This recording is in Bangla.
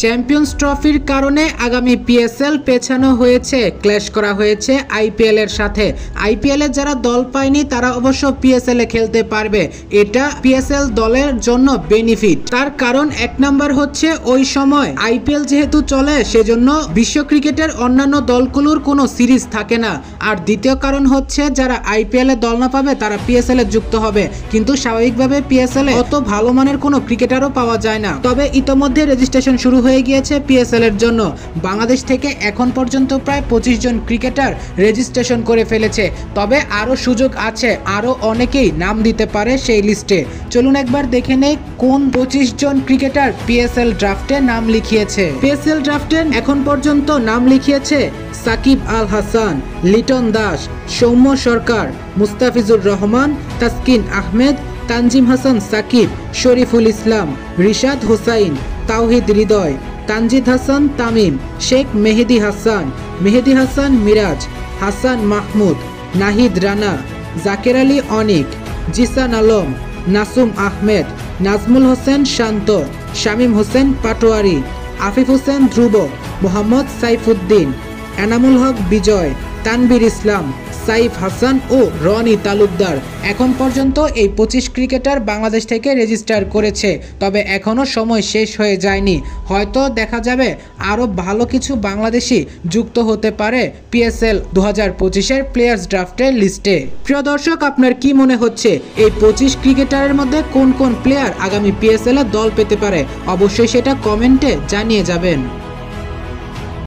চ্যাম্পিয়ন্স ট্রফির কারণে আগামী পিএসএল পেছানো হয়েছে, ক্ল্যাশ করা হয়েছে আইপিএল এর সাথে। আইপিএল এ যারা দল পায়নি তারা অবশ্য পিএসএল এ খেলতে পারবে, এটা পিএসএল দলের জন্য বেনিফিট। তার কারণ এক নাম্বার হচ্ছে ওই সময় আইপিএল যেহেতু চলে সেজন্য বিশ্ব ক্রিকেটের অন্যান্য দলগুলোর কোনো সিরিজ থাকে না। আর দ্বিতীয় কারণ হচ্ছে যারা আইপিএল এ দল না পাবে তারা পিএসএল এ যুক্ত হবে, কিন্তু স্বাভাবিকভাবে পিএসএল এ অত ভালো মানের কোনো ক্রিকেটারও পাওয়া যায় না। তবে ইতোমধ্যে রেজিস্ট্রেশন শুরু হয়ে গিয়েছে পিএসএল এর জন্য। বাংলাদেশ থেকে এখন পর্যন্ত প্রায় 25 জন ক্রিকেটার রেজিস্ট্রেশন করে ফেলেছে। তবে আরও সুযোগ আছে, আরও অনেকেই নাম দিতে পারে সেই লিস্টে। চলুন একবার দেখে নেই কোন 25 জন ক্রিকেটার পিএসএল ড্রাফটে নাম লিখিয়েছে। পিএসএল ড্রাফটে এখন পর্যন্ত নাম লিখিয়েছে সাকিব আল হাসান, লিটন দাস, সৌম্য সরকার, মুস্তাফিজুর রহমান, তাসকিন আহমেদ, তানজিম হাসান সাকিব, শরীফুল ইসলাম, রিশাদ হোসাইন, তাওহিদ হৃদয়, তানজিদ হাসান তামিম, শেখ মেহেদি হাসান মিরাজ, হাসান মাহমুদ, নাহিদ রানা, জাকের আলী অনিক, জিসান আলম, নাসুম আহমেদ, নাজমুল হোসেন শান্ত, শামীম হোসেন পাটোয়ারি, আফিফ হোসেন ধ্রুব, মোহাম্মদ সাইফুদ্দিন, এনামুল হক বিজয়, তানবীর ইসলাম, সাইফ হাসান ও রনি তালুকদার। এখন পর্যন্ত এই 25 ক্রিকেটার বাংলাদেশ থেকে রেজিস্টার করেছে। তবে এখনও সময় শেষ হয়ে যায়নি, হয়তো দেখা যাবে আরও ভালো কিছু বাংলাদেশি যুক্ত হতে পারে পিএসএল 2025-এর প্লেয়ার্স ড্রাফটের লিস্টে। প্রিয় দর্শক, আপনার কি মনে হচ্ছে এই 25 ক্রিকেটারের মধ্যে কোন কোন প্লেয়ার আগামী পিএসএল এ দল পেতে পারে? অবশ্যই সেটা কমেন্টে জানিয়ে যাবেন।